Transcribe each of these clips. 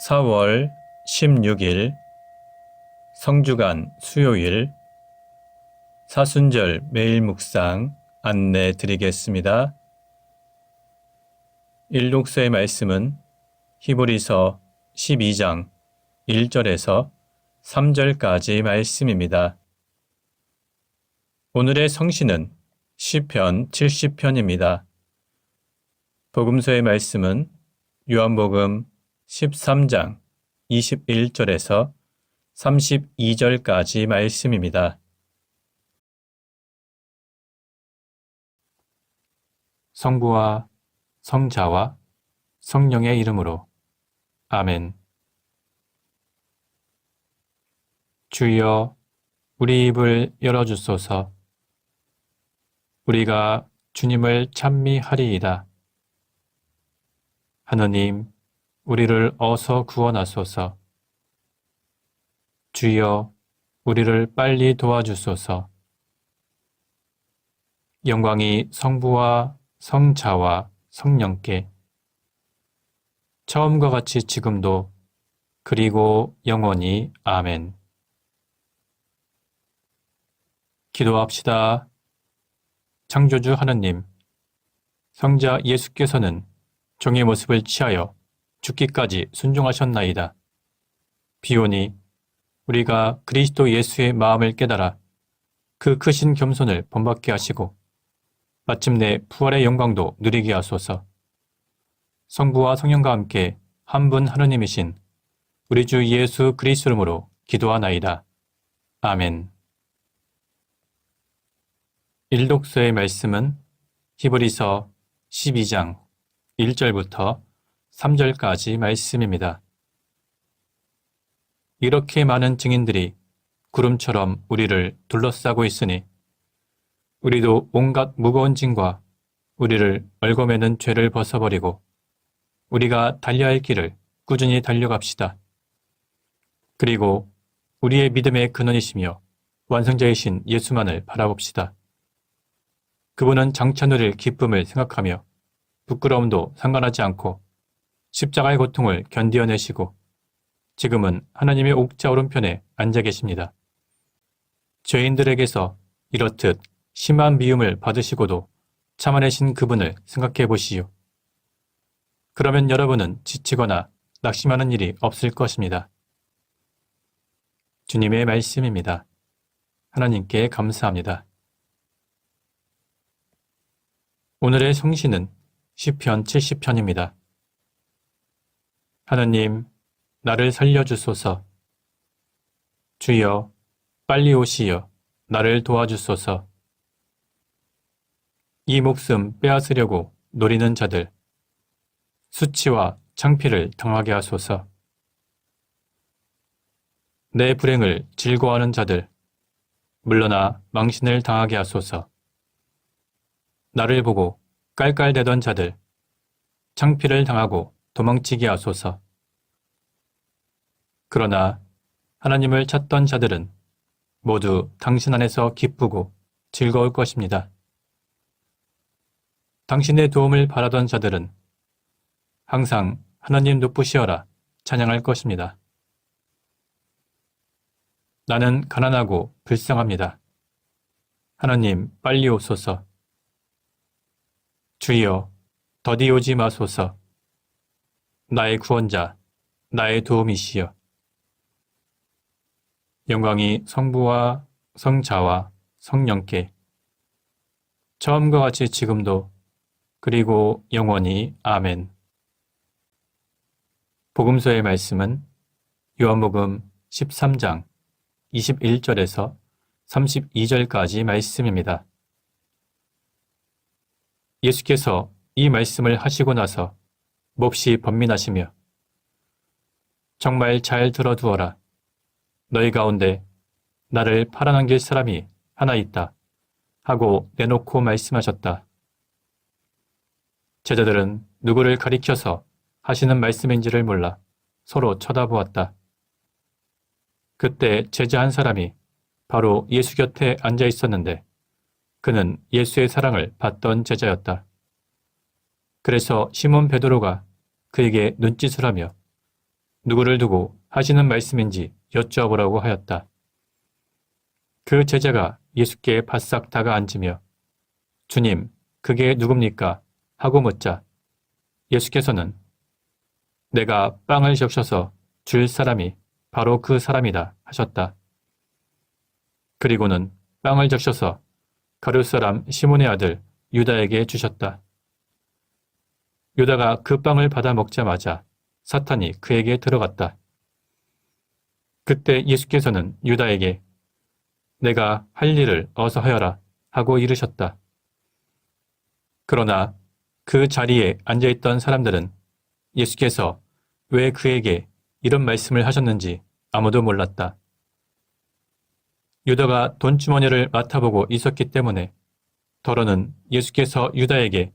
4월 16일 성주간 수요일 사순절 매일 묵상 안내 드리겠습니다. 일독서의 말씀은 히브리서 12장 1절에서 3절까지 말씀입니다. 오늘의 성시는 시편 70편입니다. 복음서의 말씀은 요한복음 13장 21절에서 32절까지 말씀입니다. 성부와 성자와 성령의 이름으로 아멘. 주여, 우리 입을 열어주소서. 우리가 주님을 찬미하리이다. 하느님, 우리를 어서 구원하소서. 주여, 우리를 빨리 도와주소서. 영광이 성부와 성자와 성령께 처음과 같이 지금도 그리고 영원히 아멘. 기도합시다. 창조주 하느님, 성자 예수께서는 종의 모습을 취하여 죽기까지 순종하셨나이다. 비오니 우리가 그리스도 예수의 마음을 깨달아 그 크신 겸손을 본받게 하시고 마침내 부활의 영광도 누리게 하소서. 성부와 성령과 함께 한 분 하느님이신 우리 주 예수 그리스도 이름으로 기도하나이다. 아멘. 일독서의 말씀은 히브리서 12장 1절부터 3절까지 말씀입니다. 이렇게 많은 증인들이 구름처럼 우리를 둘러싸고 있으니 우리도 온갖 무거운 짐과 우리를 얽어매는 죄를 벗어버리고 우리가 달려야 할 길을 꾸준히 달려갑시다. 그리고 우리의 믿음의 근원이시며 완성자이신 예수만을 바라봅시다. 그분은 장차 누릴 기쁨을 생각하며 부끄러움도 상관하지 않고 십자가의 고통을 견디어내시고 지금은 하나님의 옥좌 오른편에 앉아 계십니다. 죄인들에게서 이렇듯 심한 미움을 받으시고도 참아내신 그분을 생각해 보시오. 그러면 여러분은 지치거나 낙심하는 일이 없을 것입니다. 주님의 말씀입니다. 하나님께 감사합니다. 오늘의 성시는 시편 70편입니다. 하느님, 나를 살려주소서. 주여, 빨리 오시어 나를 도와주소서. 이 목숨 빼앗으려고 노리는 자들, 수치와 창피를 당하게 하소서. 내 불행을 즐거워하는 자들, 물러나 망신을 당하게 하소서. 나를 보고 깔깔대던 자들, 창피를 당하고 도망치게 하소서. 그러나 하나님을 찾던 자들은 모두 당신 안에서 기쁘고 즐거울 것입니다. 당신의 도움을 바라던 자들은 항상 하나님 높으시어라 찬양할 것입니다. 나는 가난하고 불쌍합니다. 하나님 빨리 오소서. 주여, 더디 오지 마소서. 나의 구원자, 나의 도움이시여. 영광이 성부와 성자와 성령께 처음과 같이 지금도 그리고 영원히 아멘. 복음서의 말씀은 요한복음 13장 21절에서 32절까지 말씀입니다. 예수께서 이 말씀을 하시고 나서 몹시 번민하시며 정말 잘 들어두어라. 너희 가운데 나를 팔아넘길 사람이 하나 있다 하고 내놓고 말씀하셨다. 제자들은 누구를 가리켜서 하시는 말씀인지를 몰라 서로 쳐다보았다. 그때 제자 한 사람이 바로 예수 곁에 앉아 있었는데 그는 예수의 사랑을 받던 제자였다. 그래서 시몬 베드로가 그에게 눈짓을 하며 누구를 두고 하시는 말씀인지 여쭈어보라고 하였다. 그 제자가 예수께 바싹 다가앉으며 주님, 그게 누굽니까? 하고 묻자 예수께서는 내가 빵을 적셔서 줄 사람이 바로 그 사람이다 하셨다. 그리고는 빵을 적셔서 가룟 사람 시몬의 아들 유다에게 주셨다. 유다가 그 빵을 받아 먹자마자 사탄이 그에게 들어갔다. 그때 예수께서는 유다에게 내가 할 일을 어서 하여라 하고 이르셨다. 그러나 그 자리에 앉아있던 사람들은 예수께서 왜 그에게 이런 말씀을 하셨는지 아무도 몰랐다. 유다가 돈주머니를 맡아보고 있었기 때문에 더러는 예수께서 유다에게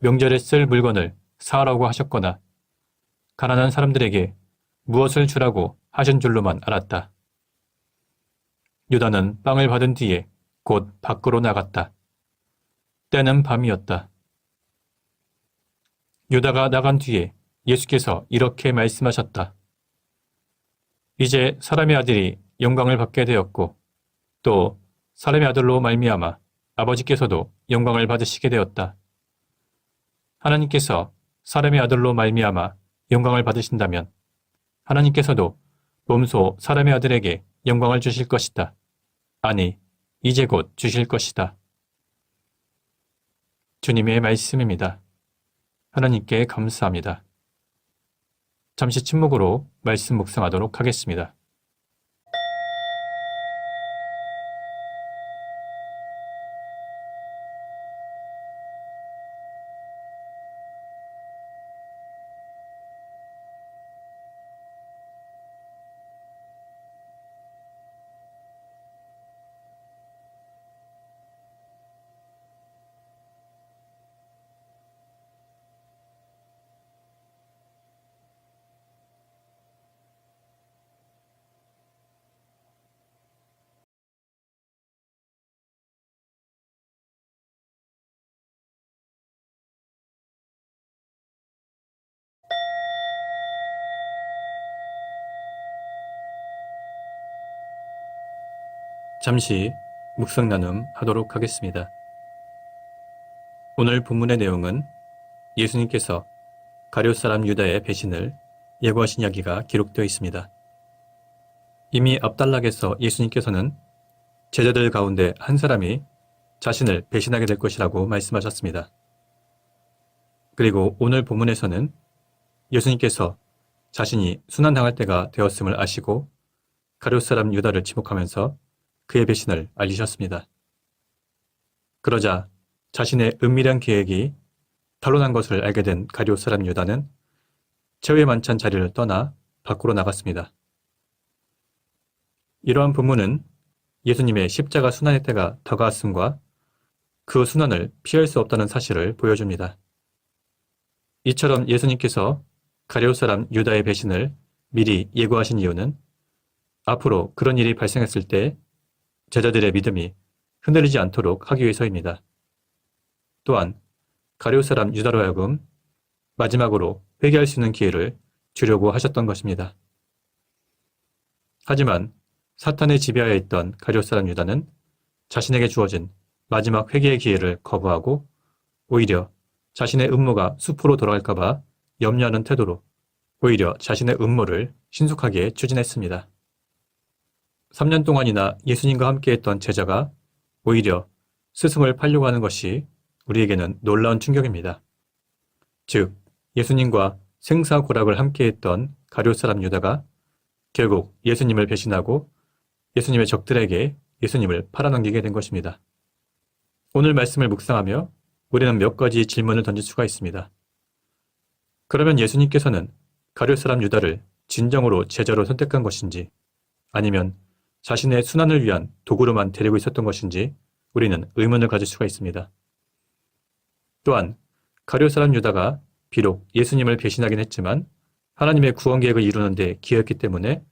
명절에 쓸 물건을 사라고 하셨거나 가난한 사람들에게 무엇을 주라고 하신 줄로만 알았다. 유다는 빵을 받은 뒤에 곧 밖으로 나갔다. 때는 밤이었다. 유다가 나간 뒤에 예수께서 이렇게 말씀하셨다. 이제 사람의 아들이 영광을 받게 되었고 또 사람의 아들로 말미암아 아버지께서도 영광을 받으시게 되었다. 하나님께서 사람의 아들로 말미암아 영광을 받으신다면 하나님께서도 몸소 사람의 아들에게 영광을 주실 것이다. 아니, 이제 곧 주실 것이다. 주님의 말씀입니다. 하나님께 감사합니다. 잠시 침묵으로 말씀 묵상하도록 하겠습니다. 잠시 묵상 나눔 하도록 하겠습니다. 오늘 본문의 내용은 예수님께서 가룟 사람 유다의 배신을 예고하신 이야기가 기록되어 있습니다. 이미 앞단락에서 예수님께서는 제자들 가운데 한 사람이 자신을 배신하게 될 것이라고 말씀하셨습니다. 그리고 오늘 본문에서는 예수님께서 자신이 순환당할 때가 되었음을 아시고 가룟 사람 유다를 지목하면서 그의 배신을 알리셨습니다. 그러자 자신의 은밀한 계획이 탄로난 것을 알게 된 가룟 사람 유다는 최후의 만찬 자리를 떠나 밖으로 나갔습니다. 이러한 본문은 예수님의 십자가 순환의 때가 다가왔음과 그 순환을 피할 수 없다는 사실을 보여줍니다. 이처럼 예수님께서 가룟 사람 유다의 배신을 미리 예고하신 이유는 앞으로 그런 일이 발생했을 때 제자들의 믿음이 흔들리지 않도록 하기 위해서입니다. 또한 가룟 사람 유다로 하여금 마지막으로 회개할 수 있는 기회를 주려고 하셨던 것입니다. 하지만 사탄의 지배하에 있던 가룟 사람 유다는 자신에게 주어진 마지막 회개의 기회를 거부하고 오히려 자신의 음모가 수포로 돌아갈까 봐 염려하는 태도로 오히려 자신의 음모를 신속하게 추진했습니다. 3년 동안이나 예수님과 함께했던 제자가 오히려 스승을 팔려고 하는 것이 우리에게는 놀라운 충격입니다. 즉, 예수님과 생사고락을 함께했던 가룟 사람 유다가 결국 예수님을 배신하고 예수님의 적들에게 예수님을 팔아넘기게 된 것입니다. 오늘 말씀을 묵상하며 우리는 몇 가지 질문을 던질 수가 있습니다. 그러면 예수님께서는 가룟 사람 유다를 진정으로 제자로 선택한 것인지 아니면 자신의 순환을 위한 도구로만 데리고 있었던 것인지 우리는 의문을 가질 수가 있습니다. 또한 가룟 사람 유다가 비록 예수님을 배신하긴 했지만 하나님의 구원 계획을 이루는 데 기여했기 때문에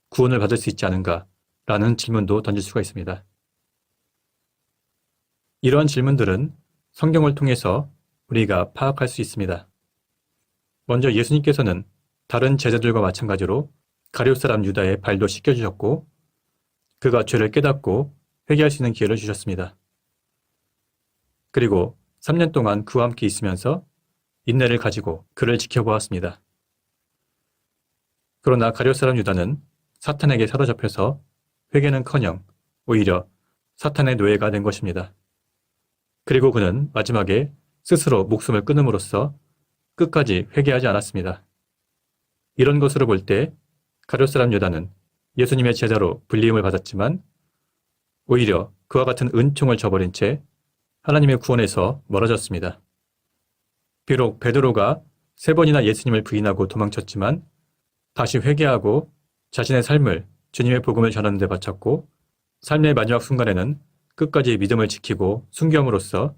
구원을 받을 수 있지 않은가라는 질문도 던질 수가 있습니다. 이러한 질문들은 성경을 통해서 우리가 파악할 수 있습니다. 먼저 예수님께서는 다른 제자들과 마찬가지로 가룟 사람 유다의 발도 씻겨주셨고 그가 죄를 깨닫고 회개할 수 있는 기회를 주셨습니다. 그리고 3년 동안 그와 함께 있으면서 인내를 가지고 그를 지켜보았습니다. 그러나 가룟 사람 유다는 사탄에게 사로잡혀서 회개는커녕 오히려 사탄의 노예가 된 것입니다. 그리고 그는 마지막에 스스로 목숨을 끊음으로써 끝까지 회개하지 않았습니다. 이런 것으로 볼 때 가룟 사람 유다는 예수님의 제자로 불리임을 받았지만 오히려 그와 같은 은총을 저버린 채 하나님의 구원에서 멀어졌습니다. 비록 베드로가 3번이나 예수님을 부인하고 도망쳤지만 다시 회개하고 자신의 삶을 주님의 복음을 전하는 데 바쳤고 삶의 마지막 순간에는 끝까지 믿음을 지키고 순교함으로써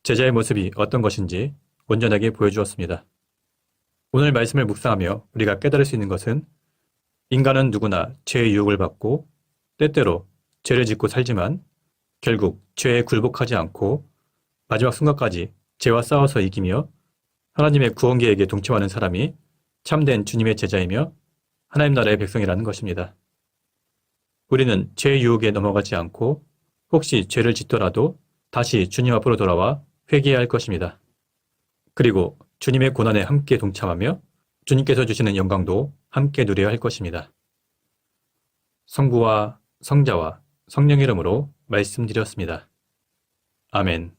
제자의 모습이 어떤 것인지 온전하게 보여주었습니다. 오늘 말씀을 묵상하며 우리가 깨달을 수 있는 것은 인간은 누구나 죄의 유혹을 받고 때때로 죄를 짓고 살지만 결국 죄에 굴복하지 않고 마지막 순간까지 죄와 싸워서 이기며 하나님의 구원 계획에 동참하는 사람이 참된 주님의 제자이며 하나님 나라의 백성이라는 것입니다. 우리는 죄의 유혹에 넘어가지 않고 혹시 죄를 짓더라도 다시 주님 앞으로 돌아와 회개해야 할 것입니다. 그리고 주님의 고난에 함께 동참하며 주님께서 주시는 영광도 함께 누려야 할 것입니다. 성부와 성자와 성령 이름으로 말씀드렸습니다. 아멘.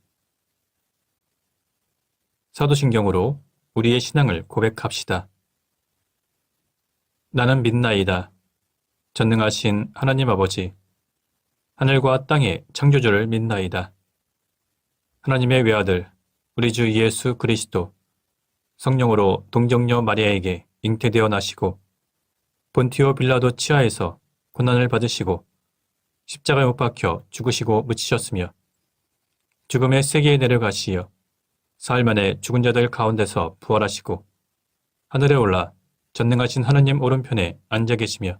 사도신경으로 우리의 신앙을 고백합시다. 나는 믿나이다. 전능하신 하나님 아버지, 하늘과 땅의 창조주를 믿나이다. 하나님의 외아들, 우리 주 예수 그리스도, 성령으로 동정녀 마리아에게 잉태되어 나시고 본티오 빌라도 치하에서 고난을 받으시고 십자가에 못 박혀 죽으시고 묻히셨으며 죽음의 세계에 내려가시어 사흘 만에 죽은 자들 가운데서 부활하시고 하늘에 올라 전능하신 하나님 오른편에 앉아 계시며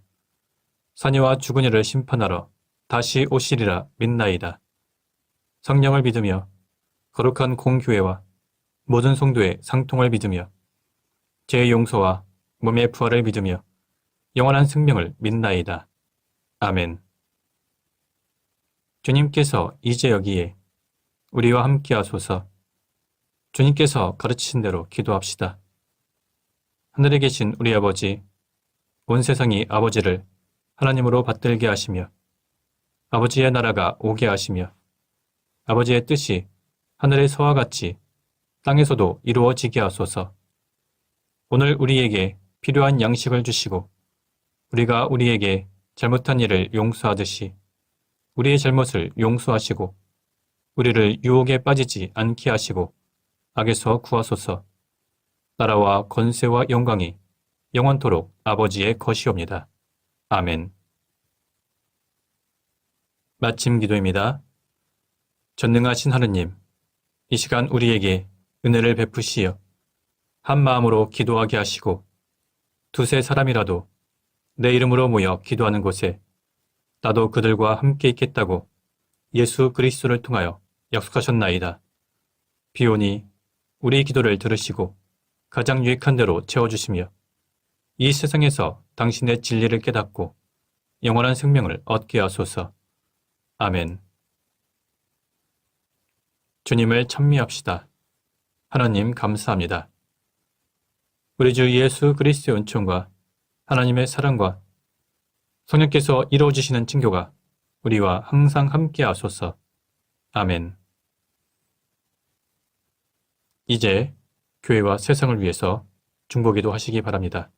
사녀와 죽은 이를 심판하러 다시 오시리라 믿나이다. 성령을 믿으며 거룩한 공교회와 모든 성도의 상통을 믿으며 죄의 용서와 몸의 부활을 믿으며 영원한 생명을 믿나이다. 아멘. 주님께서 이제 여기에 우리와 함께 하소서. 주님께서 가르치신 대로 기도합시다. 하늘에 계신 우리 아버지, 온 세상이 아버지를 하나님으로 받들게 하시며 아버지의 나라가 오게 하시며 아버지의 뜻이 하늘에서와 같이 땅에서도 이루어지게 하소서. 오늘 우리에게 필요한 양식을 주시고 우리가 우리에게 잘못한 일을 용서하듯이 우리의 잘못을 용서하시고 우리를 유혹에 빠지지 않게 하시고 악에서 구하소서. 나라와 권세와 영광이 영원토록 아버지의 것이옵니다. 아멘. 마침 기도입니다. 전능하신 하느님, 이 시간 우리에게 은혜를 베푸시어 한 마음으로 기도하게 하시고 두세 사람이라도 내 이름으로 모여 기도하는 곳에 나도 그들과 함께 있겠다고 예수 그리스도를 통하여 약속하셨나이다. 비오니 우리 기도를 들으시고 가장 유익한 대로 채워주시며 이 세상에서 당신의 진리를 깨닫고 영원한 생명을 얻게 하소서. 아멘. 주님을 찬미합시다. 하나님 감사합니다. 우리 주 예수 그리스도의 은총과 하나님의 사랑과 성령께서 이루어지시는 친교가 우리와 항상 함께 하소서. 아멘. 이제 교회와 세상을 위해서 중보기도 하시기 바랍니다.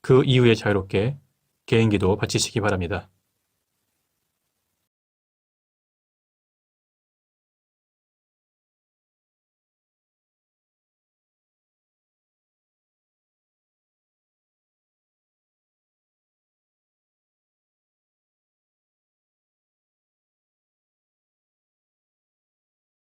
그 이후에 자유롭게 개인기도 바치시기 바랍니다.